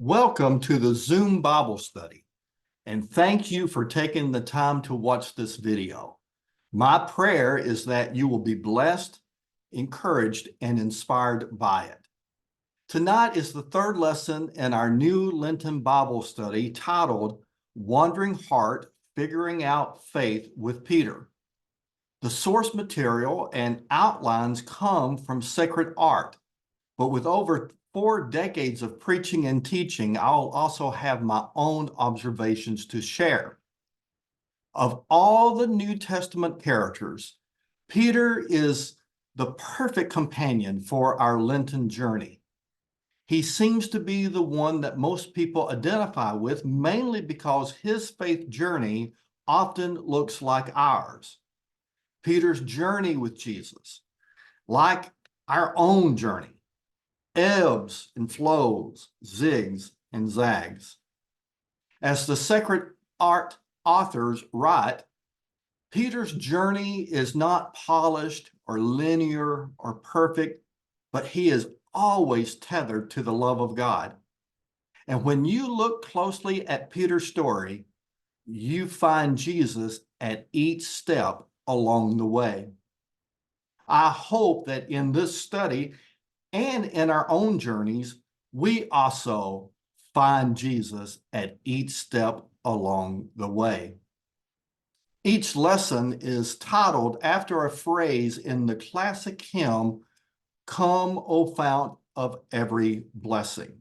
Welcome to the Zoom Bible Study, and thank you for taking the time to watch this video. My prayer is that you will be blessed, encouraged, and inspired by it. Tonight is the third lesson in our new Lenten Bible Study titled Wandering Heart, Figuring Out Faith with Peter. The source material and outlines come from sacred art, but with over 4 decades of preaching and teaching, I'll also have my own observations to share. Of all the New Testament characters, Peter is the perfect companion for our Lenten journey. He seems to be the one that most people identify with, mainly because his faith journey often looks like ours. Peter's journey with Jesus, like our own journey, ebbs and flows, zigs and zags. As the sacred art authors write, Peter's journey is not polished or linear or perfect, but he is always tethered to the love of God. And when you look closely at Peter's story, you find Jesus at each step along the way. I hope that in this study and in our own journeys, we also find Jesus at each step along the way. Each lesson is titled after a phrase in the classic hymn, "Come, O Fount of Every Blessing."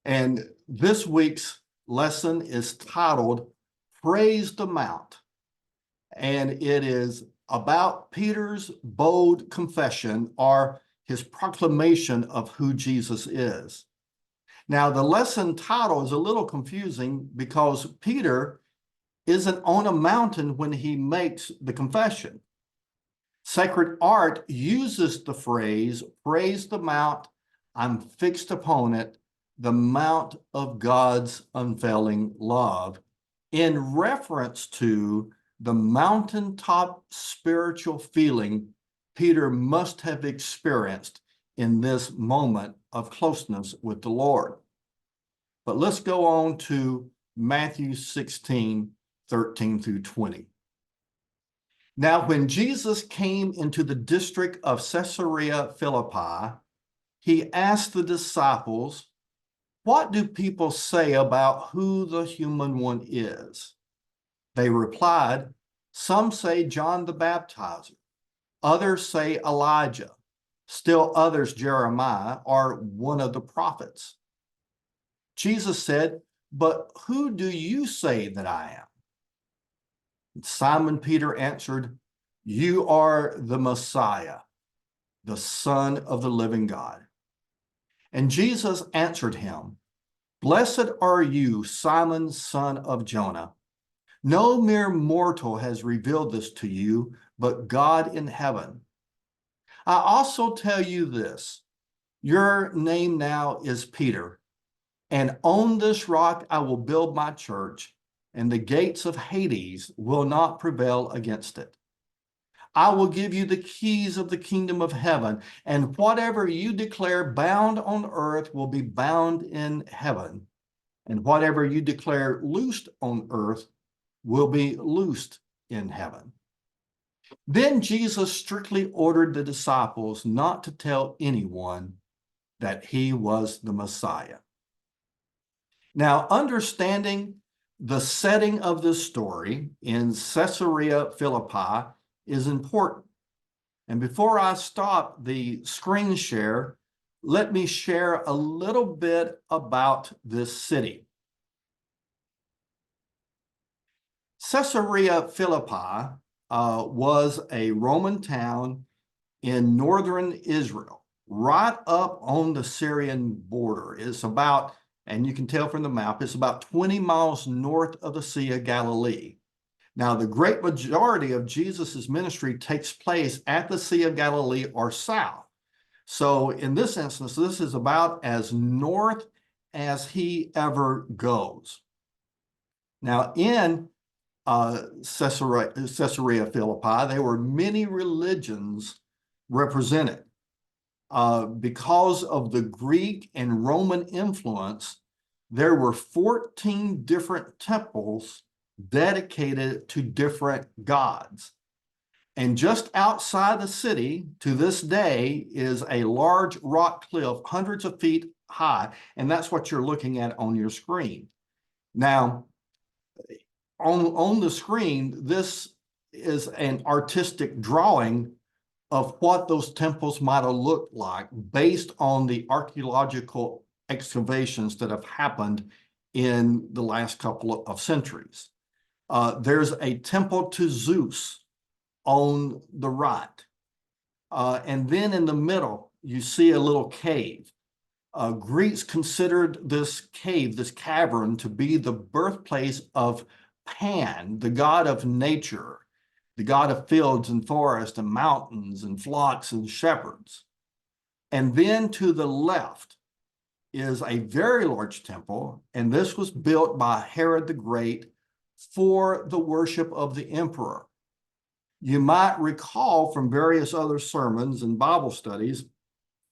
And this week's lesson is titled Praise the Mount. And it is about Peter's bold confession or his proclamation of who Jesus is. Now, the lesson title is a little confusing because Peter isn't on a mountain when he makes the confession. Sacred art uses the phrase, "Praise the mount, I'm fixed upon it, the mount of God's unfailing love," in reference to the mountaintop spiritual feeling Peter must have experienced in this moment of closeness with the Lord. But let's go on to Matthew 16, 13 through 20. Now, when Jesus came into the district of Caesarea Philippi, he asked the disciples, "What do people say about who the human one is?" They replied, "Some say John the Baptizer, others say Elijah, still others Jeremiah or one of the prophets." Jesus said, "But who do you say that I am?" Simon Peter answered, "You are the Messiah, the Son of the living God." And Jesus answered him, "Blessed are you, Simon, son of Jonah. No mere mortal has revealed this to you, but God in heaven. I also tell you this, your name now is Peter, and on this rock I will build my church, and the gates of Hades will not prevail against it. I will give you the keys of the kingdom of heaven, and whatever you declare bound on earth will be bound in heaven, and whatever you declare loosed on earth will be loosed in heaven." Then Jesus strictly ordered the disciples not to tell anyone that he was the Messiah. Now, understanding the setting of this story in Caesarea Philippi is important. And before I stop the screen share, let me share a little bit about this city. Caesarea Philippi was a Roman town in northern Israel, right up on the Syrian border. It's about, and you can tell from the map, it's about 20 miles north of the Sea of Galilee. Now, the great majority of Jesus's ministry takes place at the Sea of Galilee or south. So in this instance, this is about as north as he ever goes. Now, in Caesarea Philippi, there were many religions represented. because of the Greek and Roman influence, there were 14 different temples dedicated to different gods. And just outside the city to this day is a large rock cliff, hundreds of feet high. And that's what you're looking at on your screen. Now, on the screen, this is an artistic drawing of what those temples might have looked like based on the archaeological excavations that have happened in the last couple of centuries. There's a temple to Zeus on the right. And then in the middle, you see a little cave. Greeks considered this cave, this cavern, to be the birthplace of Pan, the god of nature, the god of fields and forests and mountains and flocks and shepherds. And then to the left is a very large temple, and this was built by Herod the Great for the worship of the emperor. You might recall from various other sermons and Bible studies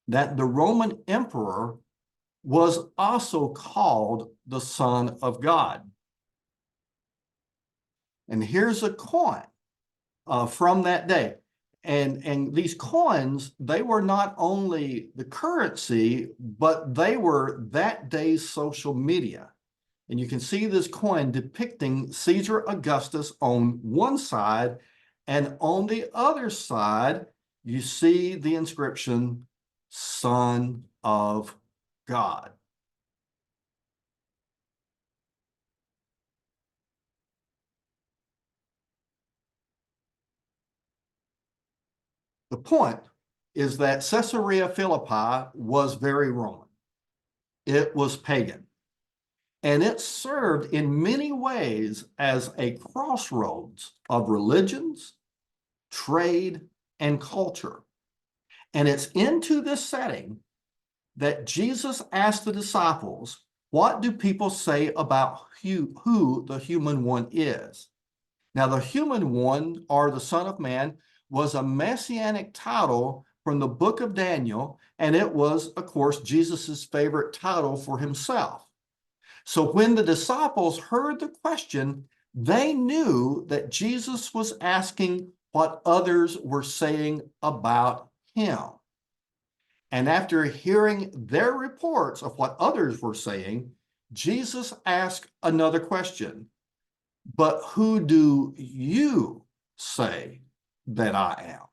that the Roman emperor was also called the Son of God. And here's a coin from that day. And these coins, they were not only the currency, but they were that day's social media. And you can see this coin depicting Caesar Augustus on one side, and on the other side, you see the inscription, Son of God. The point is that Caesarea Philippi was very Roman. It was pagan. And it served in many ways as a crossroads of religions, trade, and culture. And it's into this setting that Jesus asked the disciples, what do people say about who the human one is? Now, the human one, or the Son of Man, was a messianic title from the book of Daniel, and it was, of course, Jesus's favorite title for himself. So when the disciples heard the question, they knew that Jesus was asking what others were saying about him. And after hearing their reports of what others were saying, Jesus asked another question. But who do you say that I am?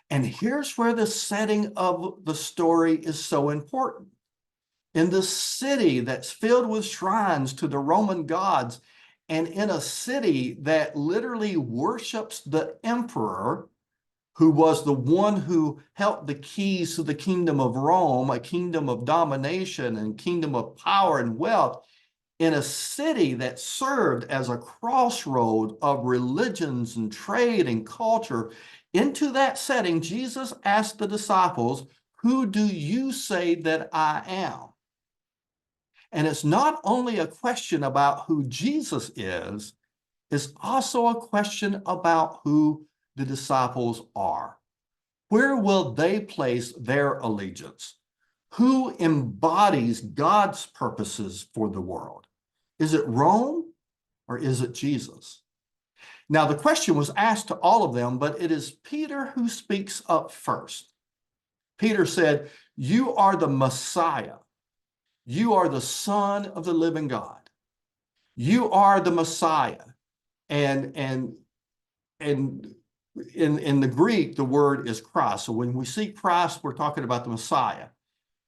And here's where the setting of the story is so important. In the city that's filled with shrines to the Roman gods, and in a city that literally worships the emperor, who was the one who held the keys to the kingdom of Rome, a kingdom of domination and kingdom of power and wealth, in a city that served as a crossroad of religions and trade and culture, into that setting, Jesus asked the disciples, who do you say that I am? And it's not only a question about who Jesus is, it's also a question about who the disciples are. Where will they place their allegiance? Who embodies God's purposes for the world? Is it Rome or is it Jesus? Now, the question was asked to all of them, but it is Peter who speaks up first. Peter said, "You are the Messiah. You are the Son of the living God. You are the Messiah." And in the Greek, the word is Christ. So when we see Christ, we're talking about the Messiah.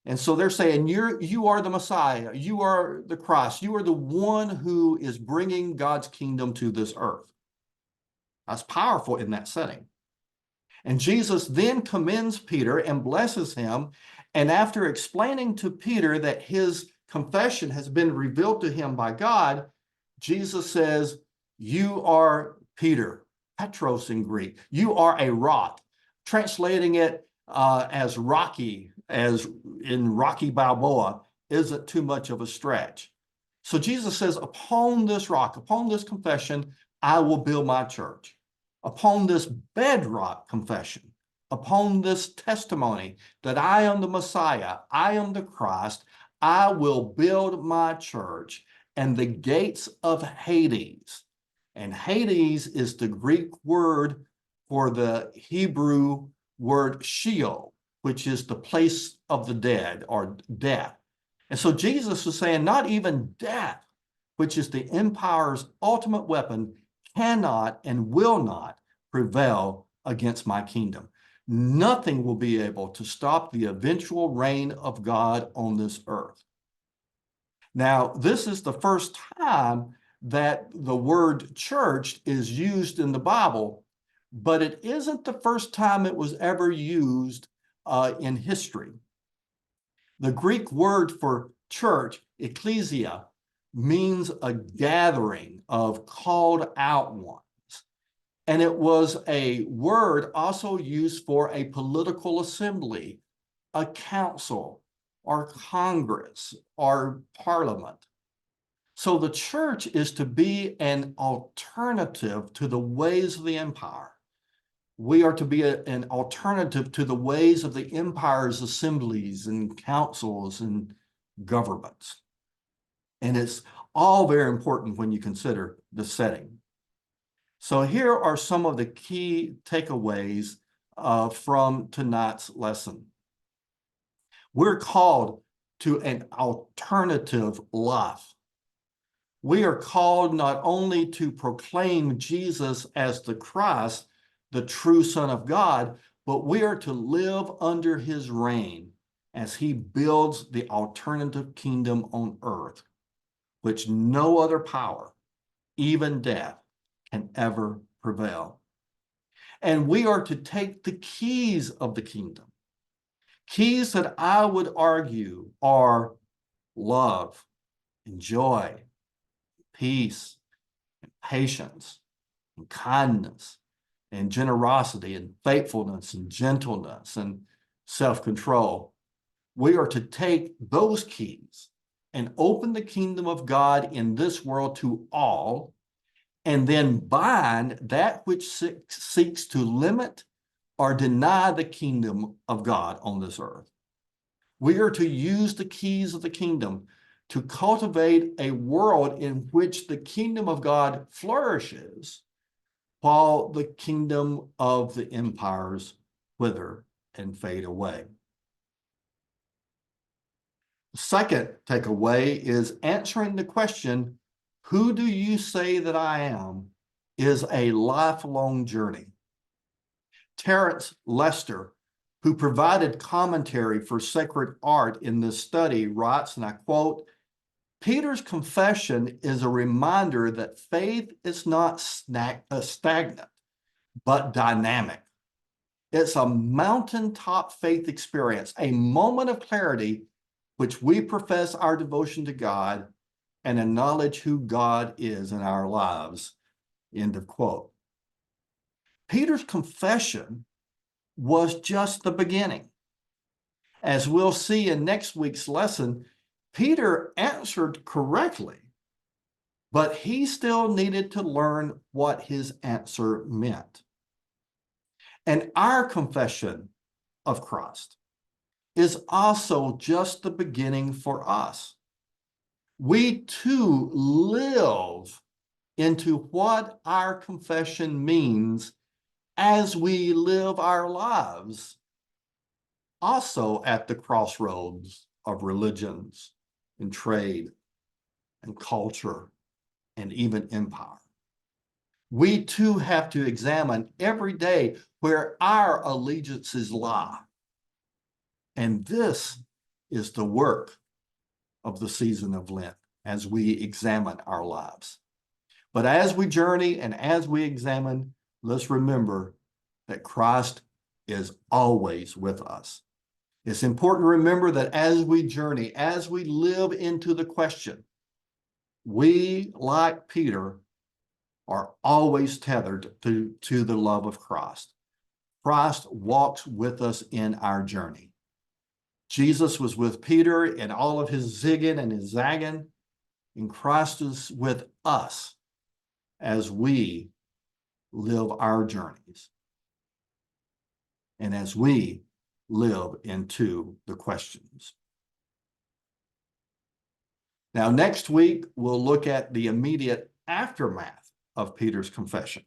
And so they're saying, you are the Messiah. You are the Christ. You are the one who is bringing God's kingdom to this earth. That's powerful in that setting. And Jesus then commends Peter and blesses him. And after explaining to Peter that his confession has been revealed to him by God, Jesus says, "You are Peter," Petros in Greek. "You are a rock," translating it as Rocky, as in Rocky Balboa, isn't too much of a stretch. So Jesus says, upon this rock, upon this confession, I will build my church. Upon this bedrock confession, upon this testimony that I am the Messiah, I am the Christ, I will build my church, and the gates of Hades, and Hades is the Greek word for the Hebrew word Sheol, which is the place of the dead or death. And so Jesus was saying, not even death, which is the empire's ultimate weapon, cannot and will not prevail against my kingdom. Nothing will be able to stop the eventual reign of God on this earth. Now, this is the first time that the word church is used in the Bible, but it isn't the first time it was ever used in history. The Greek word for church, ecclesia, means a gathering of called out ones. And it was a word also used for a political assembly, a council, or Congress, or parliament. So the church is to be an alternative to the ways of the empire. We are to be an alternative to the ways of the empire's assemblies and councils and governments. And it's all very important when you consider the setting. So here are some of the key takeaways from tonight's lesson. We're called to an alternative life. We are called not only to proclaim Jesus as the Christ, the true Son of God, but we are to live under his reign as he builds the alternative kingdom on earth, which no other power, even death, can ever prevail. And we are to take the keys of the kingdom, keys that I would argue are love and joy, peace and patience and kindness and generosity and faithfulness and gentleness and self-control. We are to take those keys and open the kingdom of God in this world to all, and then bind that which seeks to limit or deny the kingdom of God on this earth. We are to use the keys of the kingdom to cultivate a world in which the kingdom of God flourishes, while the kingdom of the empires wither and fade away. The second takeaway is answering the question, who do you say that I am, is a lifelong journey. Terence Lester, who provided commentary for Sacred Art in this study, writes, and I quote, Peter's confession is a reminder that faith is not stagnant, but dynamic. It's a mountaintop faith experience, a moment of clarity which we profess our devotion to God and acknowledge who God is in our lives. End of quote. Peter's confession was just the beginning. As we'll see in next week's lesson, Peter answered correctly, but he still needed to learn what his answer meant. And our confession of Christ is also just the beginning for us. We too live into what our confession means as we live our lives, also at the crossroads of religions and trade and culture and even empire. We too have to examine every day where our allegiances lie. And this is the work of the season of Lent as we examine our lives. But as we journey and as we examine, let's remember that Christ is always with us. It's important to remember that as we journey, as we live into the question, we, like Peter, are always tethered to the love of Christ. Christ walks with us in our journey. Jesus was with Peter in all of his zigging and his zagging, and Christ is with us as we live our journeys. and as we live into the questions. Now, next week, we'll look at the immediate aftermath of Peter's confession,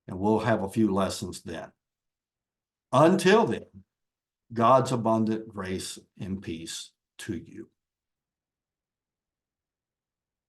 and we'll have a few lessons then. Until then, God's abundant grace and peace to you.